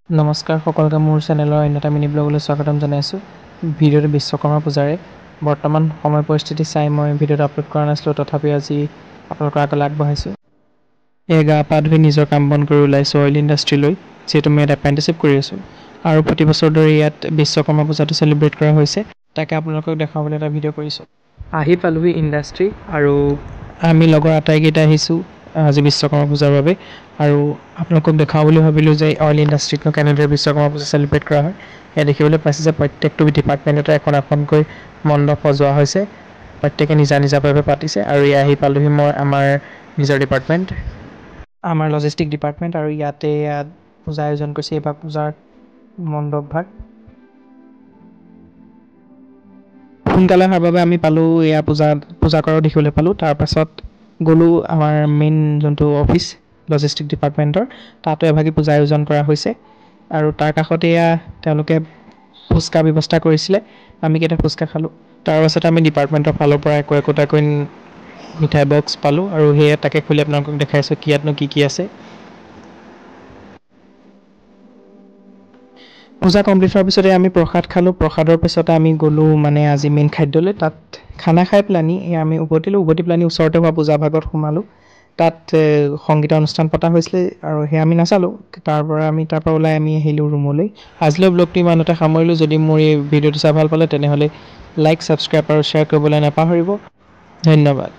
নমস্কাৰ সকলোকে মোৰ চেনেলৰ অন্য এটা মিনি ব্লগলৈ স্বাগতম জনাইছোঁ। ভিডিঅ'টো বিশ্বকৰ্মা পূজাৰে বৰ্তমান সময় পৰিস্থিতি চাই মই ভিডিঅ'টো আপলোড কৰা নাছিলোঁ, তথাপিও আজি আপোনালোকৰ আগলৈ আগবঢ়াইছোঁ। গা পা ধুই নিজৰ কাম বন কৰি ওলাইছোঁ অইল ইণ্ডাষ্ট্ৰীলৈ, যিহেতু মই ইয়াত এপ্ৰেণ্টিছশ্বিপ কৰি আছোঁ আৰু প্ৰতি বছৰ দৰে ইয়াত বিশ্বকৰ্মা পূজাটো চেলিব্ৰেট কৰা হৈছে। তাকে আপোনালোকক দেখাবলৈ এটা ভিডিঅ' কৰিছোঁ। আহি পালোহি ইণ্ডাষ্ট্ৰী আৰু আমি লগৰ আটাইকেইটা আহিছোঁ আজি বিশ্বকৰ্মা পূজাৰ বাবে, আৰু আপোনালোকক দেখাওঁ বুলি ভাবিলোঁ যে অইল ইণ্ডাষ্ট্ৰীতনো কেনেদৰে বিশ্বকৰ্মা পূজা চেলিব্ৰেট কৰা হয়। এয়া দেখিবলৈ পাইছে যে প্ৰত্যেকটো ডিপাৰ্টমেণ্টতে এখন এখনকৈ মণ্ডপ সজোৱা হৈছে, প্ৰত্যেকে নিজা নিজাভাৱে পাতিছে। আৰু এয়া আহি পালোহি মই আমাৰ নিজৰ ডিপাৰ্টমেণ্ট, আমাৰ লজিষ্টিক ডিপাৰ্টমেণ্ট, আৰু ইয়াত পূজা আয়োজন কৰিছে। এইবাৰ পূজাৰ মণ্ডপ ভাগ সোনকালে অহাৰ বাবে আমি পালোঁ, এয়া পূজা কৰাও দেখিবলৈ পালোঁ। তাৰপাছত গ'লোঁ আমাৰ মেইন যোনটো অফিচ লজিষ্টিক ডিপাৰ্টমেণ্টৰ, তাতো এভাগি পূজা আয়োজন কৰা হৈছে। আৰু তাৰ কাষতে তেওঁলোকে ফুচকা ব্যৱস্থা কৰিছিলে, আমি কেইটা ফুচকা খালোঁ। তাৰপাছত আমি ডিপাৰ্টমেণ্টৰ ফালৰ পৰা একোটাকৈ মিঠাই বক্স পালোঁ, আৰু সেয়ে তাকে খুলি আপোনালোকক দেখাইছোঁ ইয়াতনো কি আছে। পূজা কমপ্লিট হোৱাৰ পিছতে আমি প্ৰসাদ খালোঁ। প্ৰসাদৰ পিছতে আমি গ'লোঁ আজি মেইন খাদ্যলৈ। তাত খানা খাই পেলানি আমি উভতি পেলানি ওচৰতে হোৱা পূজা ভাগত সোমালোঁ। তাত সংগীতৰ অনুষ্ঠান পতা হৈছিলে আৰু সেয়া আমি নাচালোঁ। তাৰ পৰা ওলাই আমি আহিলোঁ ৰুমলৈ। আজিলৈ ব্লগটো ইমানতে সামৰিলোঁ। যদি মোৰ এই ভিডিঅ'টো চাই ভাল পালে তেনেহ'লে লাইক, ছাবস্ক্ৰাইব আৰু শ্বেয়াৰ কৰিবলৈ নাপাহৰিব। ধন্যবাদ।